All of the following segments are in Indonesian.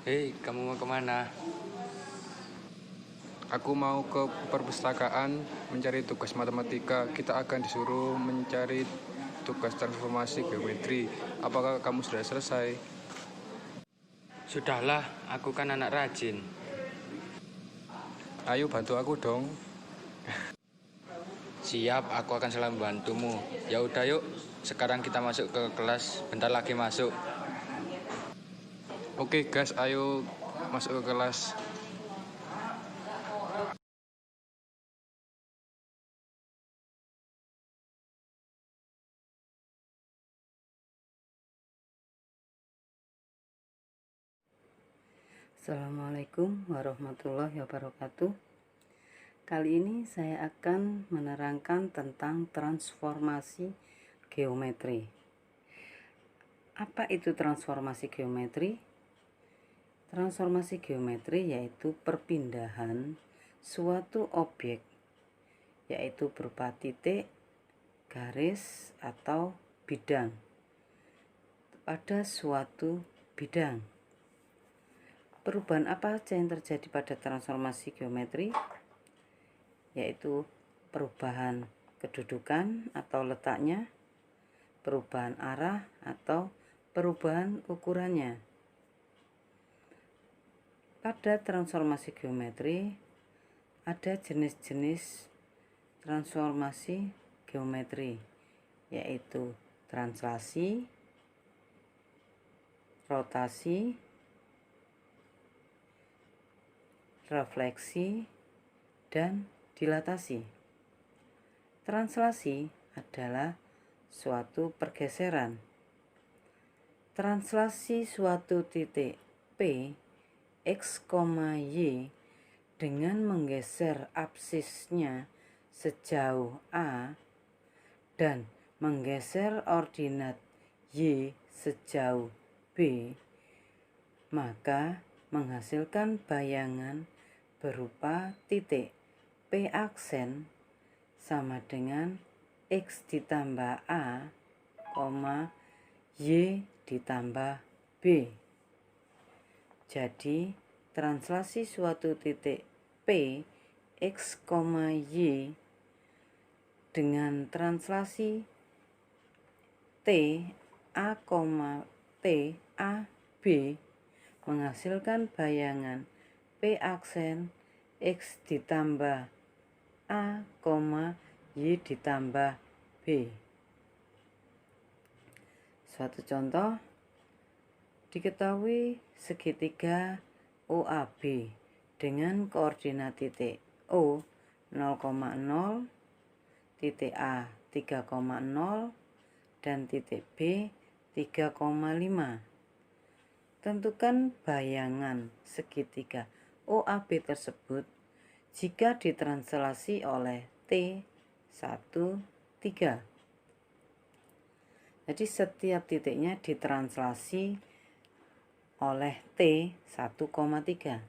Hei, kamu mau kemana? Aku mau ke perpustakaan mencari tugas matematika. Kita akan disuruh mencari tugas transformasi geometri. Apakah kamu sudah selesai? Sudahlah, aku kan anak rajin. Ayo bantu aku dong. Siap, aku akan selalu membantumu. Ya udah yuk, sekarang kita masuk ke kelas. Bentar lagi masuk. Oke guys, ayo masuk ke kelas. Assalamualaikum warahmatullahi wabarakatuh. Kali ini saya akan menerangkan tentang transformasi geometri. Apa itu transformasi geometri? Transformasi geometri yaitu perpindahan suatu objek, yaitu berupa titik, garis, atau bidang pada suatu bidang. Perubahan apa saja yang terjadi pada transformasi geometri? Yaitu perubahan kedudukan atau letaknya, perubahan arah atau perubahan ukurannya. Pada transformasi geometri ada jenis-jenis transformasi geometri, yaitu translasi, rotasi, refleksi, dan dilatasi. Translasi adalah suatu pergeseran. Translasi suatu titik P, X, Y dengan menggeser absisnya sejauh A dan menggeser ordinat Y sejauh B, maka menghasilkan bayangan berupa titik P aksen sama dengan X ditambah A, Y ditambah B. Jadi, translasi suatu titik P, X, Y dengan translasi T, A, T, A, B menghasilkan bayangan P aksen X ditambah A, Y ditambah B. Suatu contoh, diketahui segitiga OAB dengan koordinat titik O 0,0, titik A 3,0, dan titik B 3,5. Tentukan bayangan segitiga OAB tersebut jika ditranslasi oleh T1, 3. Jadi setiap titiknya ditranslasi oleh T 1,3.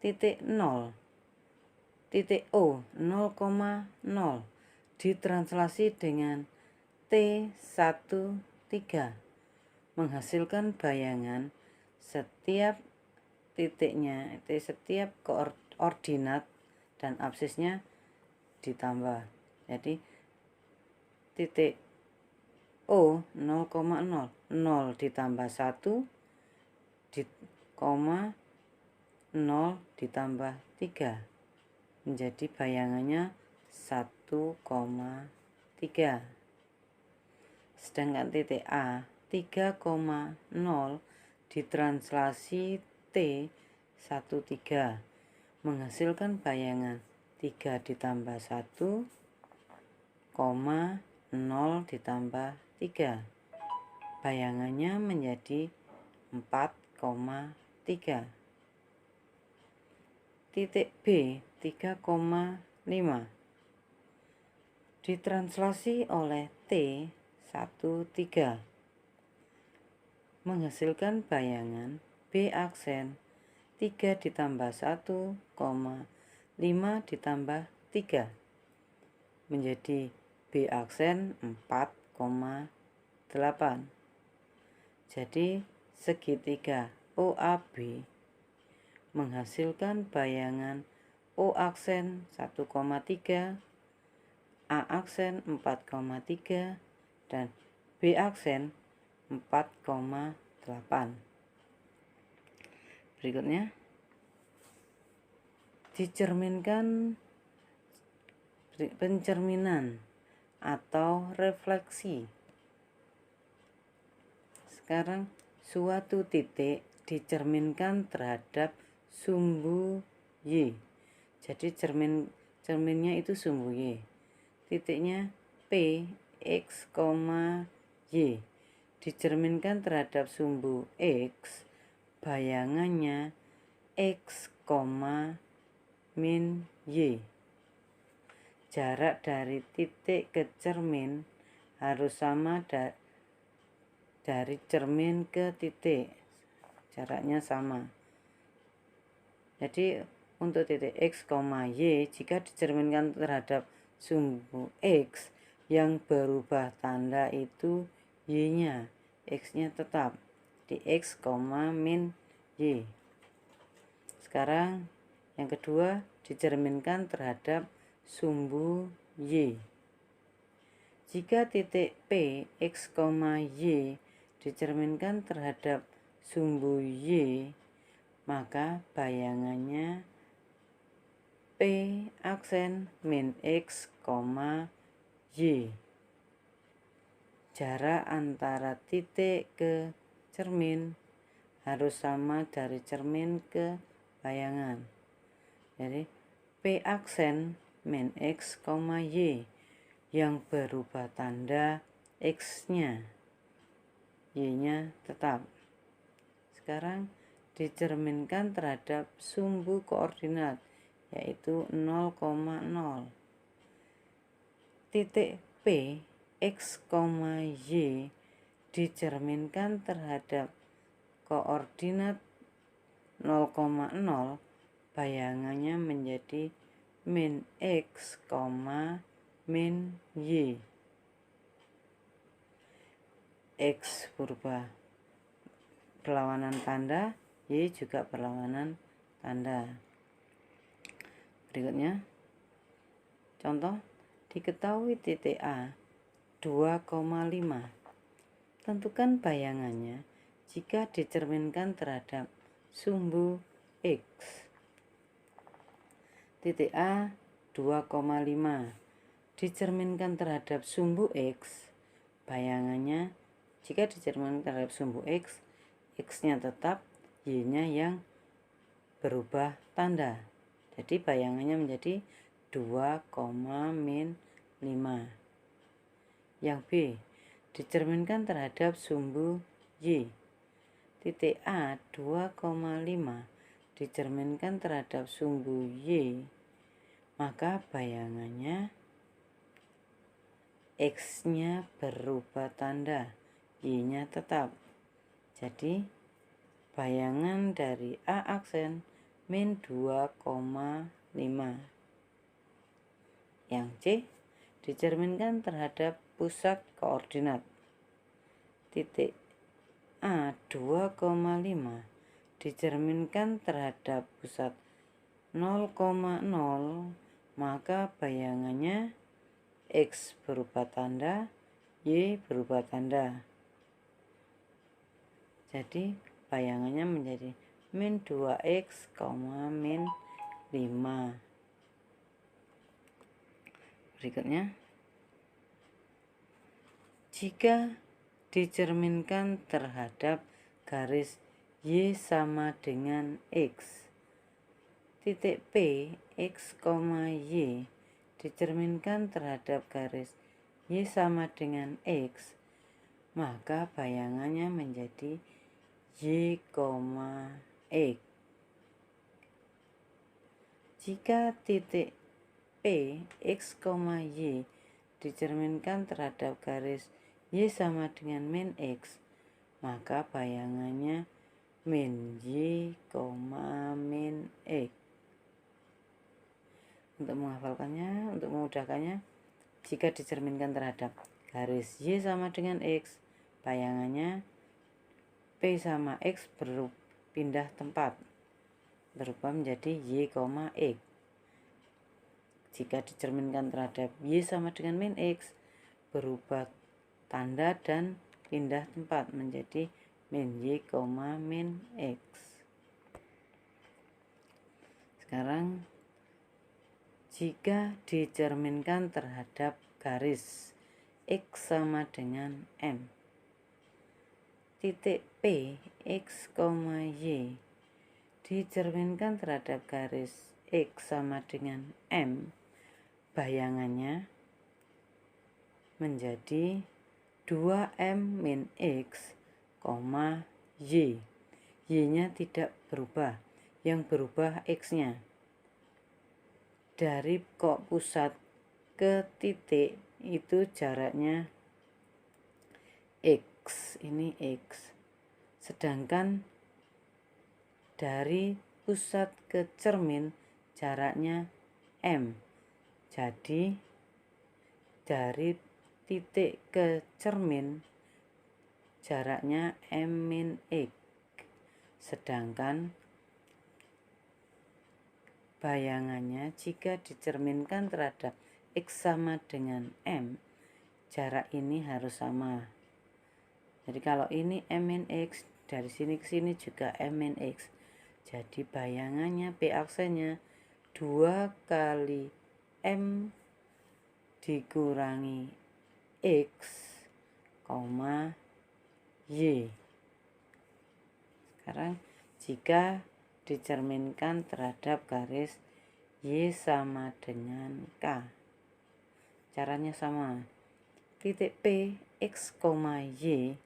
Titik 0, titik O 0,0 ditranslasi dengan T1, 3, menghasilkan bayangan setiap titiknya, setiap koordinat dan absisnya ditambah. Jadi titik O 0,0, 0 ditambah 1, 0 ditambah 3, menjadi bayangannya 1,3. Sedangkan titik A 3,0 ditranslasi T 1,3 menghasilkan bayangan 3 ditambah 1, 0 ditambah 3. Bayangannya menjadi 4,3. Titik B 3,5 ditranslasi oleh T 1,3 menghasilkan bayangan B aksen 3 ditambah 1, 5 ditambah 3 menjadi B aksen 4,8. Jadi segitiga OAB menghasilkan bayangan O aksen 1,3, A aksen 4,3, dan B aksen 4,8. Berikutnya, dicerminkan pencerminan atau refleksi. Sekarang suatu titik dicerminkan terhadap sumbu Y. Jadi cerminnya itu sumbu Y. Titiknya P, X, Y dicerminkan terhadap sumbu X, bayangannya X, min Y. Jarak dari titik ke cermin harus sama dari cermin ke titik. Jaraknya sama. Jadi untuk titik X, Y jika dicerminkan terhadap sumbu X yang berubah tanda itu Y-nya. X-nya tetap di X, min Y. Sekarang yang kedua dicerminkan terhadap sumbu Y. Jika titik P, X, Y dicerminkan terhadap sumbu Y, maka bayangannya P aksen min X, Y. Jarak antara titik ke cermin harus sama dari cermin ke bayangan. Jadi P aksen min X, Y yang berubah tanda X-nya, Y-nya tetap. Sekarang dicerminkan terhadap sumbu koordinat yaitu 0,0. Titik P, X, Y dicerminkan terhadap koordinat 0,0, bayangannya menjadi min X, min Y. X berubah berlawanan tanda, Y juga berlawanan tanda. Berikutnya, contoh, diketahui titik A 2,5. Tentukan bayangannya jika dicerminkan terhadap sumbu X. Titik A 2,5 dicerminkan terhadap sumbu X, bayangannya jika dicerminkan terhadap sumbu X, X-nya tetap, Y-nya yang berubah tanda. Jadi bayangannya menjadi 2, min 5. Yang B dicerminkan terhadap sumbu Y. Titik A 2,5 dicerminkan terhadap sumbu Y, maka bayangannya X-nya berubah tanda, Y-nya tetap. Jadi bayangan dari A aksen min 2,5. Yang C dicerminkan terhadap pusat koordinat. Titik A 2,5 dicerminkan terhadap pusat 0,0, maka bayangannya X berubah tanda, Y berubah tanda. Jadi bayangannya menjadi min 2X, min 5. Berikutnya, jika dicerminkan terhadap garis Y sama dengan X, titik P, X, Y dicerminkan terhadap garis Y sama dengan X, maka bayangannya menjadi Y, X. Jika titik P, X, Y dicerminkan terhadap garis Y sama dengan min X, maka bayangannya min Y, min X. Untuk menghafalkannya, untuk memudahkannya, jika dicerminkan terhadap garis Y sama dengan X, bayangannya P sama X berpindah tempat. berubah menjadi Y, X. Jika dicerminkan terhadap Y sama dengan min X, berubah tanda dan pindah tempat menjadi min Y, min X. Sekarang jika dicerminkan terhadap garis X sama dengan M, titik P, X, Y dicerminkan terhadap garis X sama dengan M, bayangannya menjadi 2M min X, Y. Y-nya tidak berubah, yang berubah X-nya. Dari pusat ke titik itu jaraknya X, ini X. Sedangkan dari pusat ke cermin jaraknya M. Jadi dari titik ke cermin jaraknya M min X. Sedangkan bayangannya jika dicerminkan terhadap X sama dengan M, jarak ini harus sama. Jadi kalau ini M min X, dari sini ke sini juga M min X. Jadi bayangannya P aksennya 2 kali M dikurangi X, Y. Sekarang jika dicerminkan terhadap garis Y sama dengan K, caranya sama. Titik P, X, Y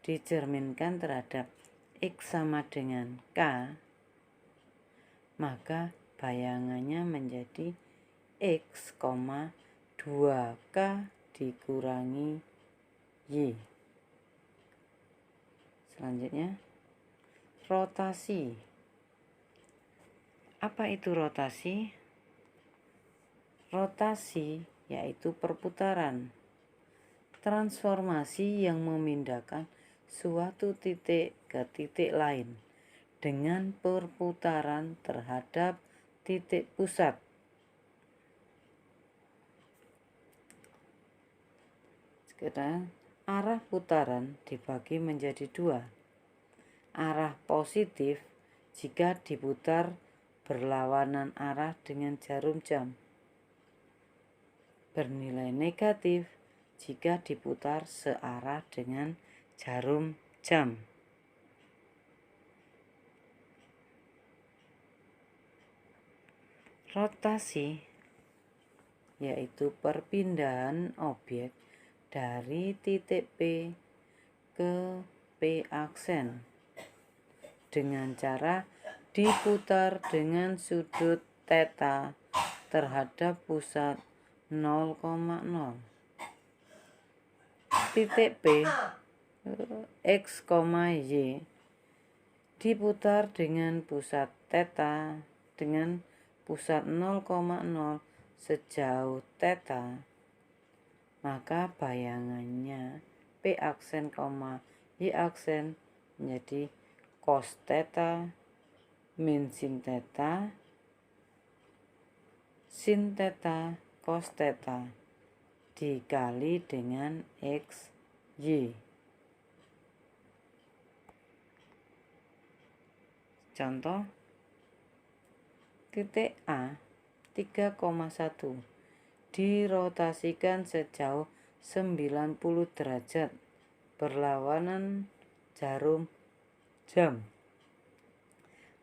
dicerminkan terhadap X sama dengan K, maka bayangannya menjadi X, 2K dikurangi Y. Selanjutnya, rotasi. Apa itu rotasi? Rotasi yaitu perputaran, transformasi yang memindahkan suatu titik ke titik lain dengan perputaran terhadap titik pusat. Sekarang arah putaran dibagi menjadi dua. Arah positif jika diputar berlawanan arah dengan jarum jam. Bernilai negatif jika diputar searah dengan jarum jam. Rotasi yaitu perpindahan objek dari titik P ke P aksen dengan cara diputar dengan sudut theta terhadap pusat 0,0. Titik P, X, Y diputar dengan pusat theta dengan pusat 0,0 sejauh theta, maka bayangannya P aksen, Y aksen menjadi cos theta min sin theta cos theta dikali dengan X, Y. Contoh, titik A 3,1 dirotasikan sejauh 90 derajat berlawanan jarum jam.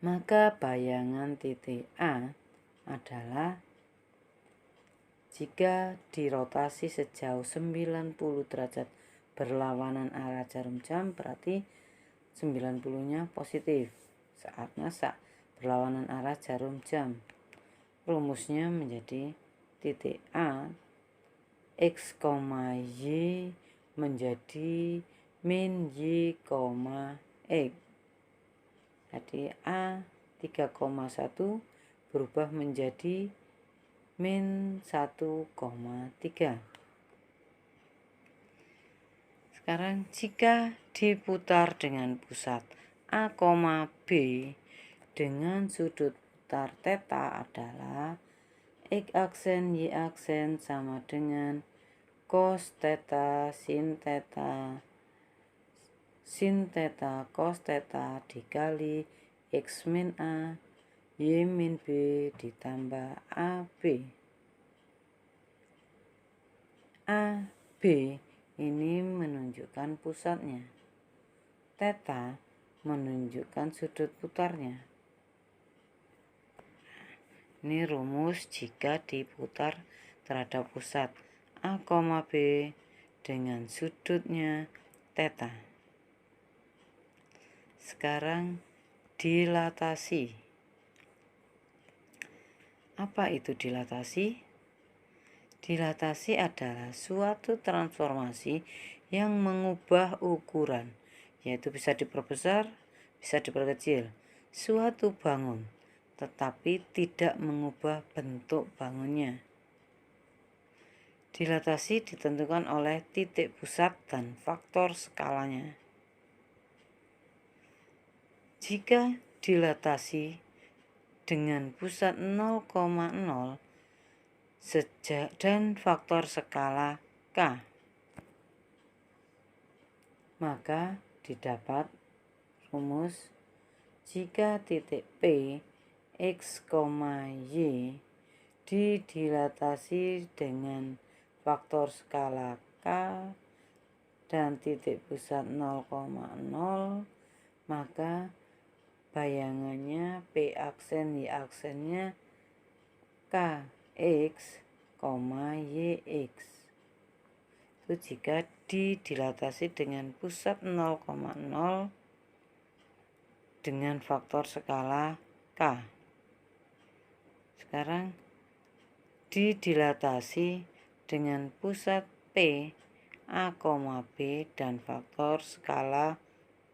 Maka bayangan titik A adalah jika dirotasi sejauh 90 derajat berlawanan arah jarum jam, berarti 90-nya positif. Saat berlawanan arah jarum jam. Rumusnya menjadi titik A, X, Y menjadi min Y, X. Jadi A 3,1 berubah menjadi min 1,3. Sekarang jika diputar dengan pusat A, B dengan sudut putar theta adalah X aksen Y aksen sama dengan cos theta sin theta cos theta dikali X min A Y min B ditambah AB. AB ini menunjukkan pusatnya, theta menunjukkan sudut putarnya. Ini rumus jika diputar terhadap pusat A, B dengan sudutnya theta. Sekarang dilatasi. Apa itu dilatasi? Dilatasi adalah suatu transformasi yang mengubah ukuran, yaitu bisa diperbesar, bisa diperkecil, suatu bangun, tetapi tidak mengubah bentuk bangunnya. Dilatasi ditentukan oleh titik pusat dan faktor skalanya. Jika dilatasi dengan pusat 0,0 dan faktor skala K, maka didapat rumus jika titik P, X, Y didilatasi dengan faktor skala K dan titik pusat 0,0, maka bayangannya P aksen Y aksennya KX, YX. Itu jika didilatasi dengan pusat 0,0 dengan faktor skala K. Sekarang didilatasi dengan pusat P, A, B dan faktor skala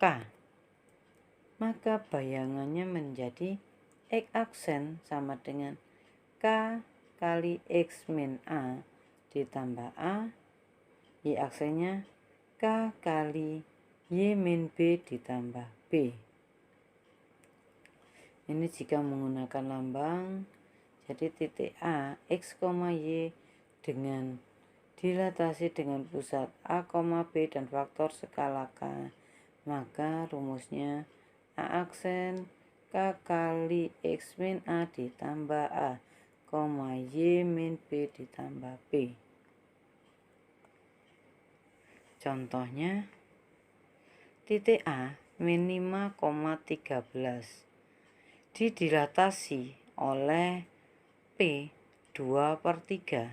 K. Maka bayangannya menjadi X aksen sama dengan K kali X min A ditambah A, Y aksennya K kali Y min B ditambah B. Ini jika menggunakan lambang, jadi titik A, X, Y dengan dilatasi dengan pusat A, B dan faktor skala K, maka rumusnya A aksen K kali X min A ditambah A, Y min B ditambah B. Contohnya, titik A min 5,13 didilatasi oleh P 2/3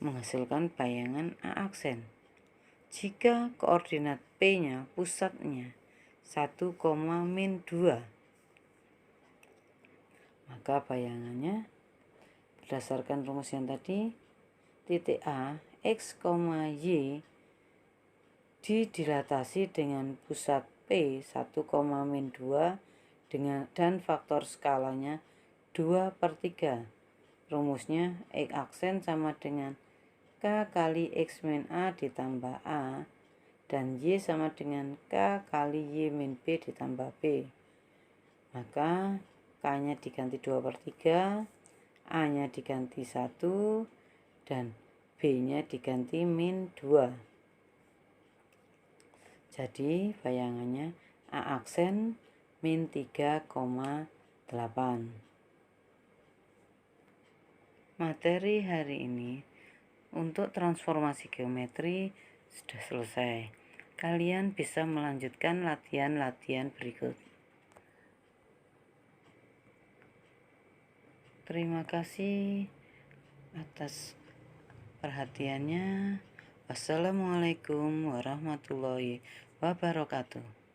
menghasilkan bayangan A aksen. Jika koordinat P-nya pusatnya 1, min 2, maka bayangannya berdasarkan rumus yang tadi, titik A, X, Y didilatasi dengan pusat P 1, min 2 dan faktor skalanya 2/3. Rumusnya X aksen sama dengan K kali X min A ditambah A dan Y sama dengan K kali Y min B ditambah B. Maka K-nya diganti 2/3, A-nya diganti 1, dan B-nya diganti min 2. Jadi bayangannya A aksen min 3,8. Materi hari ini untuk transformasi geometri sudah selesai. Kalian bisa melanjutkan latihan-latihan berikut. Terima kasih atas perhatiannya. Wassalamualaikum warahmatullahi wabarakatuh.